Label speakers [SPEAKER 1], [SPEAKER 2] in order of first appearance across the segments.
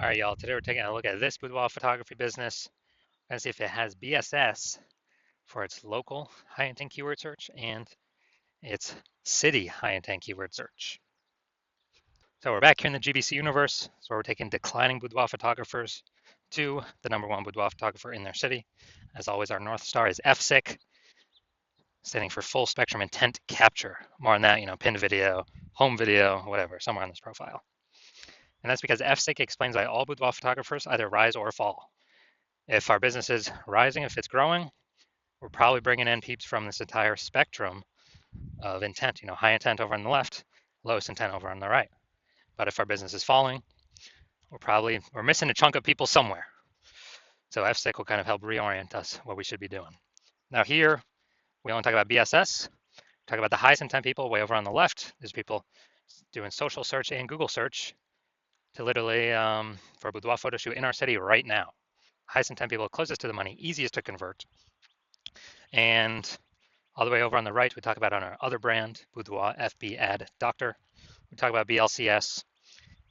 [SPEAKER 1] All right, y'all. Today we're taking a look at this boudoir photography business and see if it has BSS for its local high intent keyword search and its city high intent keyword search. So we're back here in the GBC universe. So we're taking declining boudoir photographers to the #1 boudoir photographer in their city. As always, our North Star is FSIC, standing for full spectrum intent capture. More on that, pinned video, home video, whatever, somewhere on this profile. And that's because FSIC explains why all boudoir photographers either rise or fall. If our business is rising, if it's growing, we're probably bringing in peeps from this entire spectrum of intent, high intent over on the left, lowest intent over on the right. But if our business is falling, we're missing a chunk of people somewhere. So FSIC will kind of help reorient us what we should be doing. Now here, we only talk about BSS, talk about the highest intent people way over on the left. There's people doing social search and Google search to literally for a boudoir photo shoot in our city right now. Highest intent people closest to the money, easiest to convert. And all the way over on the right, we talk about on our other brand, Boudoir FB Ad Doctor. We talk about BLCS,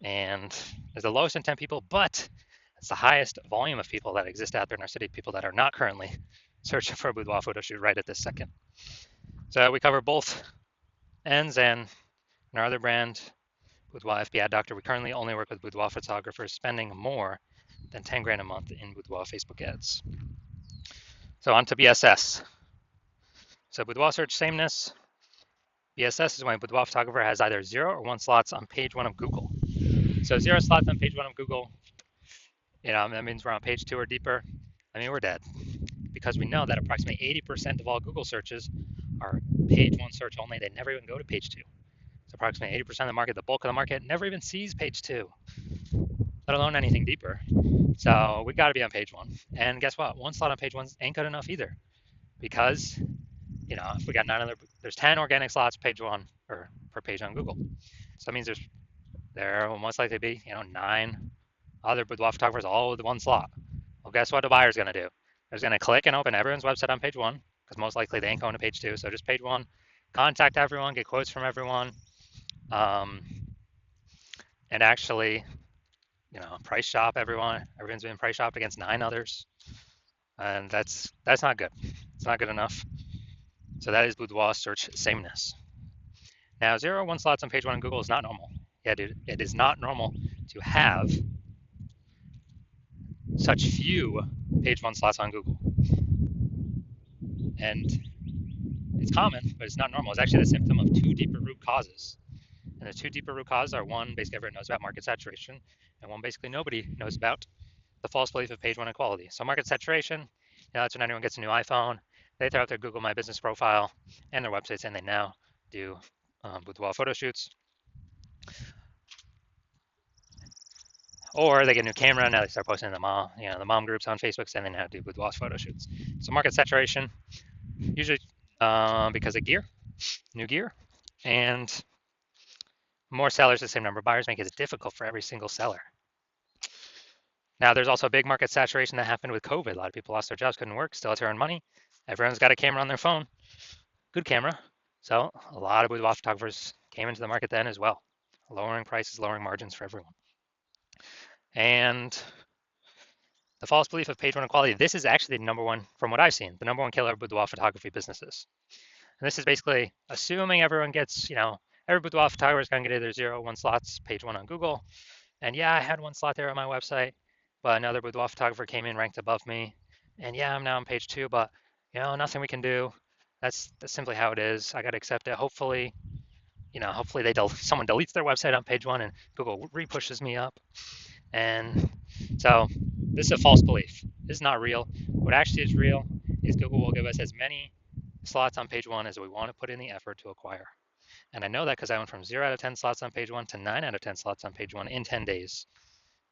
[SPEAKER 1] and there's the lowest intent people, but it's the highest volume of people that exist out there in our city, people that are not currently searching for a boudoir photo shoot right at this second. So we cover both ends, and in our other brand, Boudoir FB Ad Doctor, we currently only work with boudoir photographers spending more than 10 grand a month in boudoir Facebook ads. So on to BSS. So boudoir search sameness. BSS is when a boudoir photographer has either 0 or 1 slots on page 1 of Google. So 0 slots on page 1 of Google, that means we're on page 2 or deeper. We're dead, because we know that approximately 80% of all Google searches are page 1 search only. They never even go to page 2. So approximately 80% of the market, the bulk of the market, never even sees page 2, let alone anything deeper. So we got to be on page 1. And guess what? 1 slot on page 1 ain't good enough either, because if we got there's 10 organic slots page 1 or per page on Google. So that means there will most likely be 9 other boudoir photographers all with 1 slot. Well, guess what the buyer's going to do? They're going to click and open everyone's website on page 1, because most likely they ain't going to page 2. So just page 1, contact everyone, get quotes from everyone, and actually, price shop everyone. Everyone's been price shopped against 9 others, and that's not good. It's not good enough. So that is boudoir search sameness. Now, 0 or 1 slots on page 1 on Google is not normal. Yeah, dude, it is not normal to have such few page 1 slots on Google. And it's common, but it's not normal. It's actually the symptom of 2 deeper root causes. And the 2 deeper root causes are, one, basically everyone knows about market saturation, and one, basically nobody knows about the false belief of page 1 equality. So market saturation, that's when anyone gets a new iPhone, they throw out their Google My Business profile and their websites, and they now do boudoir photo shoots. Or they get a new camera, and now they start posting in the mom groups on Facebook, saying they now do boudoir photo shoots. So market saturation, usually because of new gear, and more sellers, the same number of buyers, make it difficult for every single seller. Now, there's also a big market saturation that happened with COVID. A lot of people lost their jobs, couldn't work, still had to earn money. Everyone's got a camera on their phone, good camera. So a lot of boudoir photographers came into the market then as well, lowering prices, lowering margins for everyone. And the false belief of page 1 equality, this is actually the #1, from what I've seen, the #1 killer of boudoir photography businesses. And this is basically assuming everyone gets, every boudoir photographer is going to get either 0 or 1 slots, page 1 on Google. And yeah, I had 1 slot there on my website, but another boudoir photographer came in, ranked above me. And yeah, I'm now on page 2, but nothing we can do. That's simply how it is. I got to accept it. Hopefully, someone deletes their website on page 1 and Google repushes me up. And so this is a false belief. This is not real. What actually is real is Google will give us as many slots on page 1 as we want to put in the effort to acquire. And I know that because I went from 0 out of 10 slots on page 1 to 9 out of 10 slots on page 1 in 10 days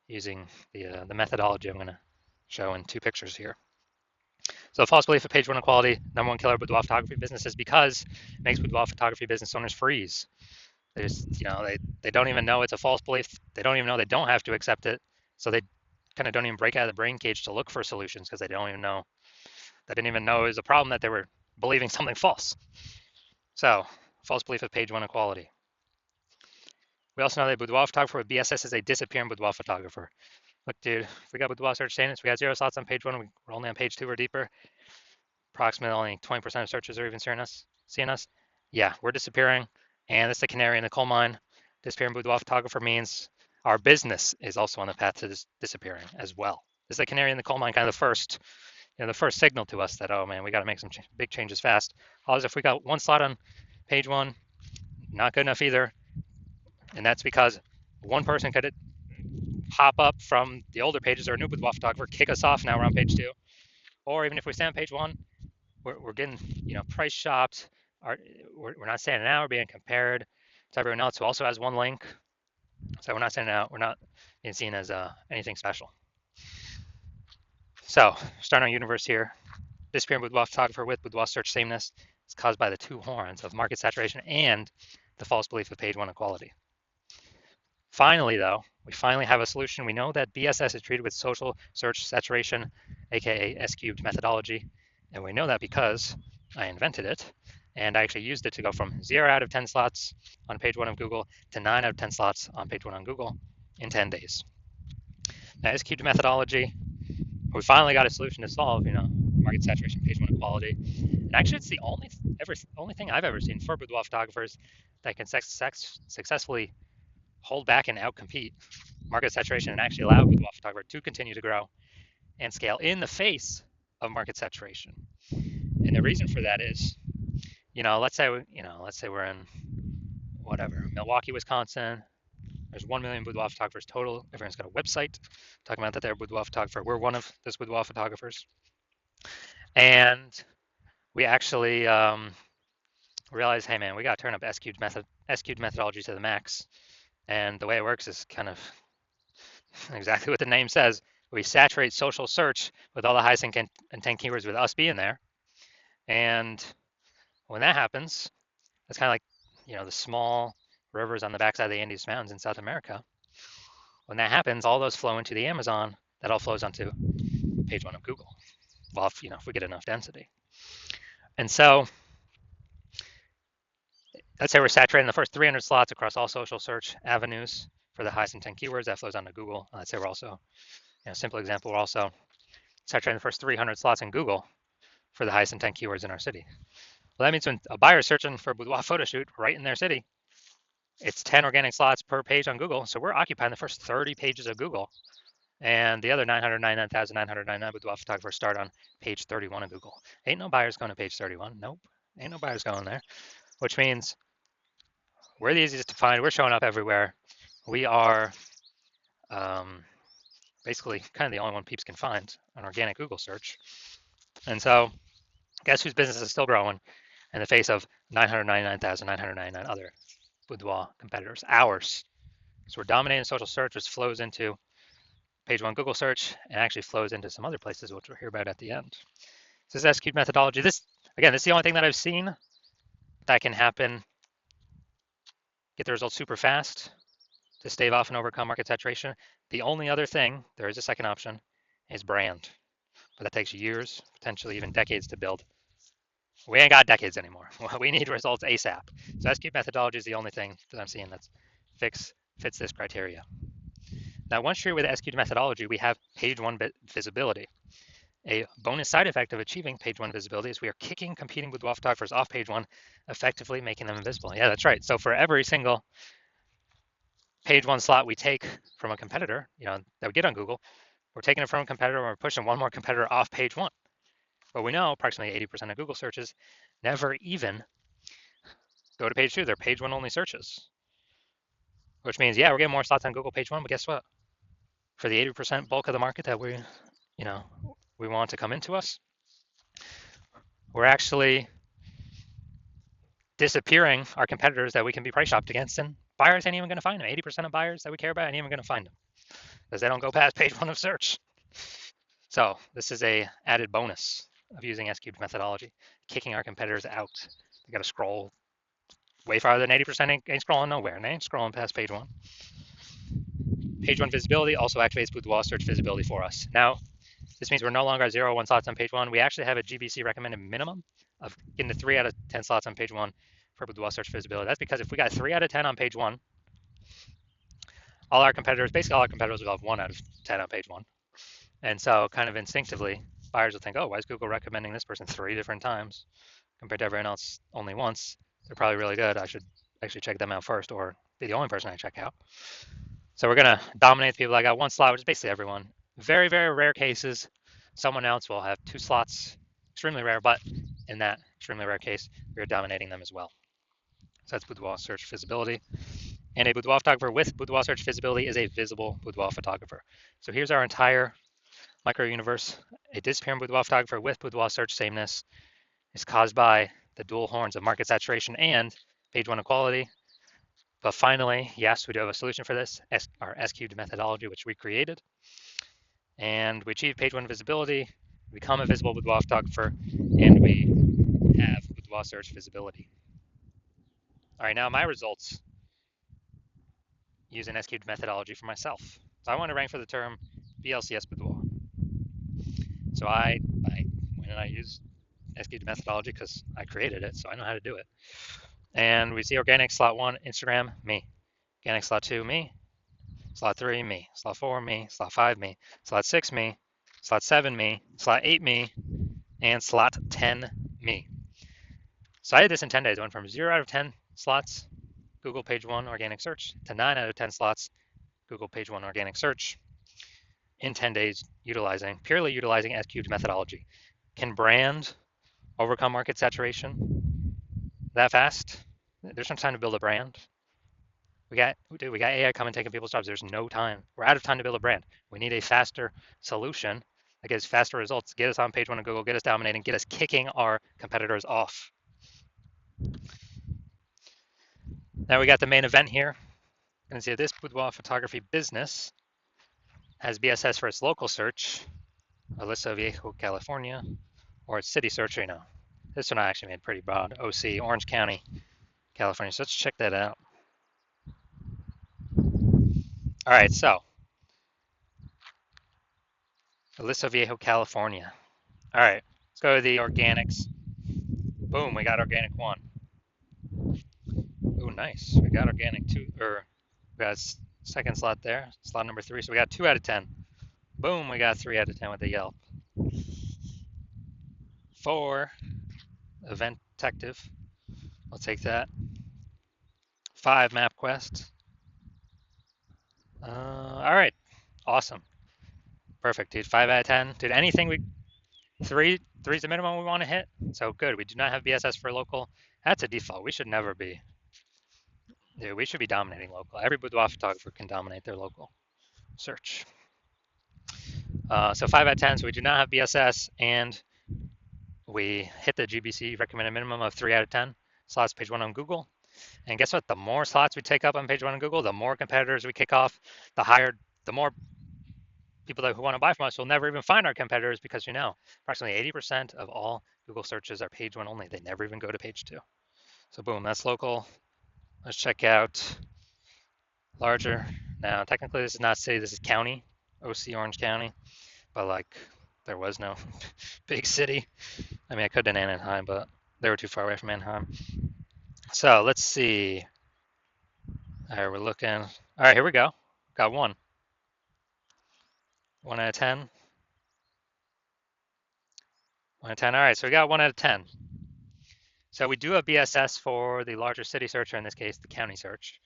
[SPEAKER 1] using the methodology I'm going to show in 2 pictures here. So the false belief of page 1 equality, #1 killer of boudoir photography businesses, because it makes boudoir photography business owners freeze. They just, they don't even know it's a false belief. They don't even know they don't have to accept it. So they kind of don't even break out of the brain cage to look for solutions, because they don't even know. They didn't even know it was a problem that they were believing something false. So false belief of page 1 equality. We also know that a boudoir photographer with BSS is a disappearing boudoir photographer. Look, dude, if we got Boudoir search statements, we got 0 slots on page 1, we're only on page 2 or deeper. Approximately only 20% of searches are even seeing us. Yeah, we're disappearing. And this is the canary in the coal mine. Disappearing Boudoir photographer means our business is also on the path to disappearing as well. This is the canary in the coal mine, kind of the first signal to us that, oh man, we got to make some big changes fast. Otherwise, if we got 1 slot on page 1, not good enough either. And that's because one person could hop up from the older pages or a new Boudoir photographer, kick us off. Now we're on page 2. Or even if we stay on page 1, we're getting price shopped. We're not standing out. We're being compared to everyone else who also has one link. So we're not standing out. We're not being seen as anything special. So starting our universe here. Disappearing Boudoir photographer with Boudoir search sameness is caused by the 2 horns of market saturation and the false belief of page 1 equality. Finally, though, we finally have a solution. We know that BSS is treated with social search saturation, aka S-cubed methodology, and we know that because I invented it, and I actually used it to go from 0 out of 10 slots on page 1 of Google to 9 out of 10 slots on page 1 on Google in 10 days. Now, S-cubed methodology, we finally got a solution to solve, market saturation, page 1 equality. And actually, it's the only thing I've ever seen for boudoir photographers that can successfully hold back and outcompete market saturation and actually allow boudoir photographer to continue to grow and scale in the face of market saturation. And the reason for that is, let's say we're in Milwaukee, Wisconsin. There's 1 million boudoir photographers total. Everyone's got a website talking about that they're a boudoir photographer. We're one of those boudoir photographers. And we actually realize, hey man, we got to turn up S-cubed methodology to the max. And the way it works is kind of exactly what the name says. We saturate social search with all the highest intent keywords with us being there. And when that happens, it's kind of like, the small rivers on the backside of the Andes Mountains in South America. When that happens, all those flow into the Amazon. That all flows onto page 1 of Google. Well, if we get enough density. And so let's say we're saturating the first 300 slots across all social search avenues for the highest intent keywords. That flows onto Google. Let's say we're also, simple example, we're also saturating the first 300 slots in Google for the highest intent keywords in our city. Well, that means when a buyer is searching for a boudoir photo shoot right in their city, it's 10 organic slots per page on Google. So we're occupying the first 30 pages of Google. And the other 999,999 boudoir photographers start on page 31 of Google. Ain't no buyers going to page 31. Nope. Ain't no buyers going there. Which means we're the easiest to find. We're showing up everywhere. We are basically kind of the only one peeps can find an organic Google search. And so guess whose business is still growing in the face of 999,999 other boudoir competitors? Ours. So we're dominating social search, which flows into page 1 Google search and actually flows into some other places, which we'll hear about at the end. So this S-cubed methodology, this is the only thing that I've seen that can happen, get the results super fast to stave off and overcome market saturation. The only other thing, there is a second option, is brand. But that takes years, potentially even decades to build. We ain't got decades anymore. We need results ASAP. So S-cubed methodology is the only thing that I'm seeing that fits this criteria. Now, once you're with S-cubed methodology, we have page 1 visibility. A bonus side effect of achieving page 1 visibility is we are kicking competing boudoir photographers off page 1, effectively making them invisible. Yeah, that's right. So for every single page 1 slot we take from a competitor, that we get on Google, we're taking it from a competitor and we're pushing one more competitor off page 1. But we know approximately 80% of Google searches never even go to page 2. They're page 1 only searches. Which means, yeah, we're getting more slots on Google page 1, but guess what? For the 80% bulk of the market that we want to come into us, we're actually disappearing our competitors that we can be price shopped against, and buyers ain't even going to find them. 80% of buyers that we care about ain't even going to find them because they don't go past page 1 of search. So this is a added bonus of using S-cubed methodology, kicking our competitors out. They got to scroll way farther than 80%. Ain't scrolling nowhere, and they ain't scrolling past page 1. Page 1 visibility also activates boudoir search visibility for us. Now, this means we're no longer at 0 or 1 slots on page 1. We actually have a GBC recommended minimum of getting to 3 out of 10 slots on page 1 for boudoir search visibility. That's because if we got 3 out of 10 on page 1, all our competitors, basically all our competitors will have 1 out of 10 on page 1. And so kind of instinctively, buyers will think, oh, why is Google recommending this person 3 different times compared to everyone else only once? They're probably really good. I should actually check them out first or be the only person I check out. So we're going to dominate the people that got 1 slot, which is basically everyone. Very, very rare cases, someone else will have 2 slots. Extremely rare, but in that extremely rare case, we are dominating them as well. So that's Boudoir search visibility. And a boudoir photographer with boudoir search visibility is a visible boudoir photographer. So here's our entire micro universe. A disappearing boudoir photographer with boudoir search sameness is caused by the dual horns of market saturation and page 1 equality. But finally, yes, we do have a solution for this, our S-cubed methodology, which we created. And we achieve page 1 visibility, become a visible boudoir photographer, and we have boudoir search visibility. All right, now my results use an S-cubed methodology for myself. So I want to rank for the term BLCS boudoir. So when I use S-cubed methodology because I created it, so I know how to do it. And we see organic slot 1, Instagram, me. Organic slot 2, me. Slot 3, me. Slot 4, me. Slot 5, me. Slot 6, me. Slot 7, me. Slot 8, me. And slot 10, me. So I did this in 10 days. I went from 0 out of 10 slots, Google page 1 organic search, to 9 out of 10 slots, Google page 1 organic search in 10 days, purely utilizing S-cubed methodology. Can brand overcome market saturation that fast? There's no time to build a brand. We got AI coming taking people's jobs. There's no time. We're out of time to build a brand. We need a faster solution that gives faster results, get us on page 1 of Google, get us dominating, get us kicking our competitors off. Now we got the main event here. You can see this boudoir photography business has BSS for its local search, Aliso Viejo, California, or its city search, This one I actually made pretty broad, OC, Orange County, California. So let's check that out. All right, so Aliso Viejo, California. All right, let's go to the organics. Boom, we got organic 1. Ooh, nice. We got organic 2, or we got second slot there, slot number 3. So we got 2 out of 10. Boom, we got 3 out of 10 with the Yelp. 4, Event Detective. I'll take that. 5, MapQuest. All right, awesome. Perfect, dude. 5 out of 10. Dude, anything three's the minimum we want to hit. So good. We do not have BSS for local. That's a default. We should never be. Dude, we should be dominating local. Every boudoir photographer can dominate their local search. So 5 out of 10. So we do not have BSS, and we hit the GBC recommended minimum of 3 out of 10 slots page 1 on Google. And guess what? The more slots we take up on page 1 on Google, the more competitors we kick off, the more people who want to buy from us will never even find our competitors because approximately 80% of all Google searches are page 1 only. They never even go to page 2. So boom, that's local. Let's check out larger. Now, technically this is not city, this is county, OC Orange County, but there was no big city. I mean, I could have done Anaheim, but they were too far away from Anaheim. So let's see. All right, we're looking. All right, here we go. Got 1. 1 out of 10. 1 out of 10. All right, so we got 1 out of 10. So we do have BSS for the larger city search, or in this case, the county search.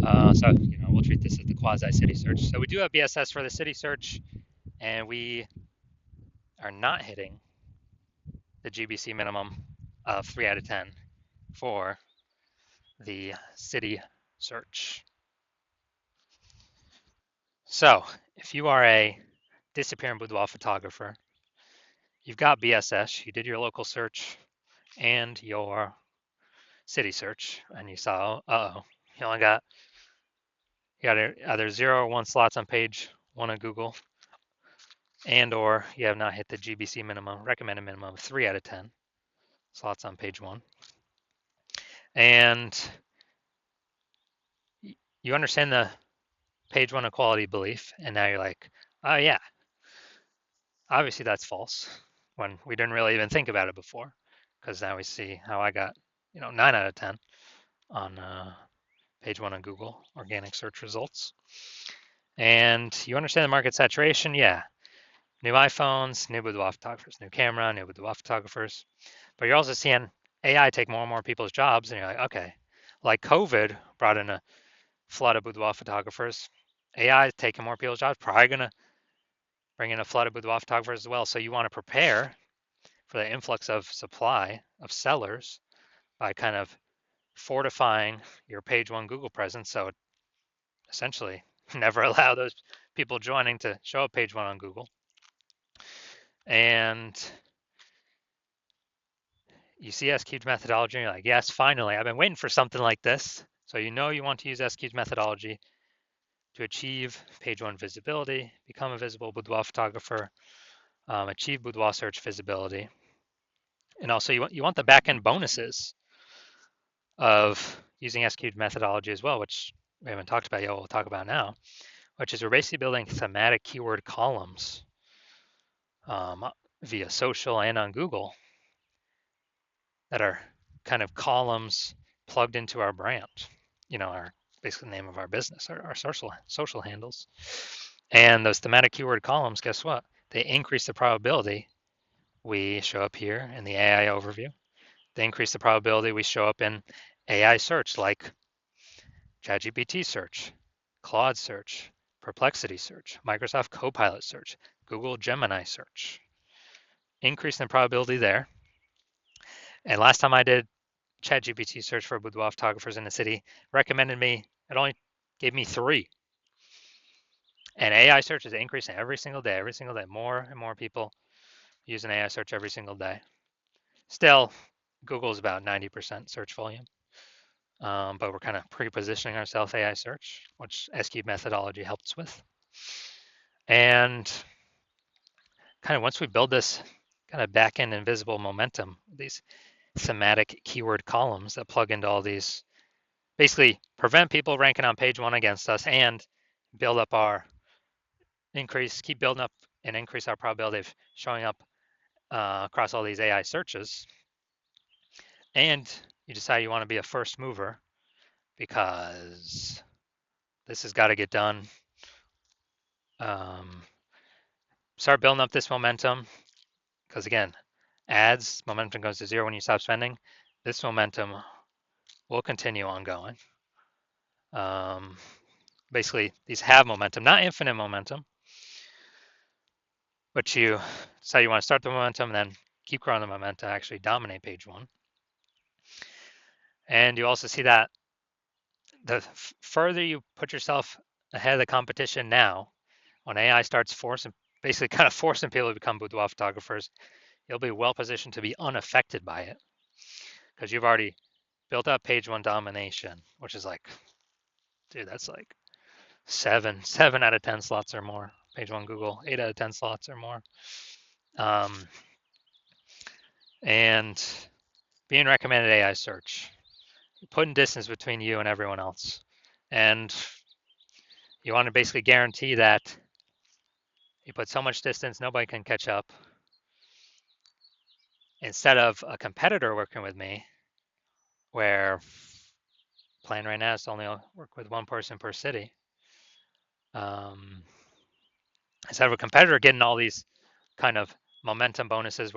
[SPEAKER 1] So we'll treat this as the quasi-city search. So we do have BSS for the city search, and we are not hitting the GBC minimum of 3 out of 10 for the city search. So if you are a disappearing boudoir photographer, you've got BSS, you did your local search and your city search, and you saw, you only got either 0 or 1 slots on page 1 of Google, and or you have not hit the GBC minimum, recommended minimum of 3 out of 10 slots on page 1. And you understand the page 1 equality belief, and now you're like, oh yeah, obviously that's false, when we didn't really even think about it before, because now we see how I got 9 out of 10 on page one on Google, organic search results. And you understand the market saturation? Yeah. New iPhones, new boudoir photographers, new camera, new boudoir photographers. But you're also seeing AI take more and more people's jobs, and you're like, okay, like COVID brought in a flood of boudoir photographers. AI is taking more people's jobs, probably going to bring in a flood of boudoir photographers as well. So you want to prepare for the influx of supply of sellers by kind of fortifying your page one Google presence. So essentially never allow those people joining to show up page one on Google. And you see SQ's methodology, and you're like, yes, finally, I've been waiting for something like this. So you know you want to use SQ's methodology to achieve page one visibility, become a visible boudoir photographer, achieve boudoir search visibility. And also you want the back-end bonuses of using SQ's methodology as well, which we haven't talked about yet, we'll talk about now, which is we're basically building thematic keyword columns via social and on Google that are kind of columns plugged into our brand, our basically the name of our business, our social handles. And those thematic keyword columns, guess what? They increase the probability we show up here in the AI overview. They increase the probability we show up in AI search like ChatGPT search, Claude search, Perplexity search, Microsoft Copilot search, Google Gemini search. Increase in the probability there. And last time I did ChatGPT search for boudoir photographers in the city, recommended me, it only gave me 3. And AI search is increasing every single day, more and more people use an AI search every single day. Still, Google is about 90% search volume, but we're kind of pre-positioning ourselves AI search, which SQ methodology helps with. And kind of once we build this kind of back-end invisible momentum, these thematic keyword columns that plug into all these, basically prevent people ranking on page one against us and build up keep building up and increase our probability of showing up across all these AI searches. And you decide you want to be a first mover because this has got to get done. Start building up this momentum because again, ads momentum goes to 0 when you stop spending. This momentum will continue ongoing. Basically, these have momentum, not infinite momentum, but you decide you want to start the momentum, then keep growing the momentum, actually dominate page one. And you also see that the further you put yourself ahead of the competition now, when AI starts basically kind of forcing people to become boudoir photographers, you'll be well positioned to be unaffected by it because you've already built up page one domination, which is like, dude, that's like seven out of 10 slots or more. Page one Google, 8 out of 10 slots or more. And being recommended AI search, putting distance between you and everyone else. And you want to basically guarantee that you put so much distance, nobody can catch up. Instead of a competitor working with me, where plan right now is to only work with one person per city. Instead of a competitor getting all these kind of momentum bonuses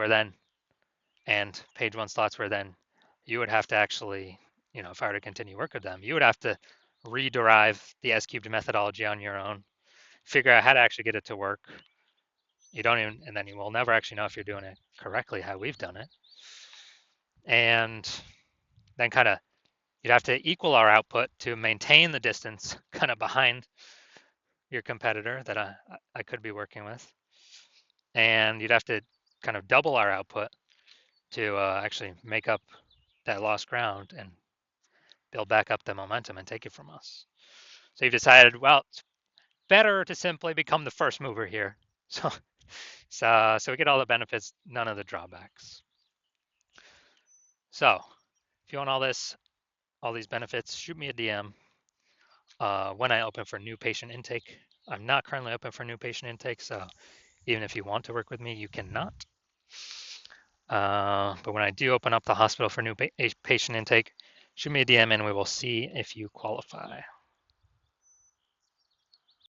[SPEAKER 1] and page one slots where then you would have to actually, if I were to continue work with them, you would have to rederive the S-cubed methodology on your own, figure out how to actually get it to work. And then you will never actually know if you're doing it correctly, how we've done it. And then kind of, you'd have to equal our output to maintain the distance kind of behind your competitor that I could be working with. And you'd have to kind of double our output to actually make up that lost ground and build back up the momentum and take it from us. So you've decided, well, it's better to simply become the first mover here. So we get all the benefits, none of the drawbacks. So if you want all these benefits, shoot me a DM when I open for new patient intake. I'm not currently open for new patient intake, so even if you want to work with me, you cannot. But when I do open up the hospital for new patient intake, shoot me a DM and we will see if you qualify.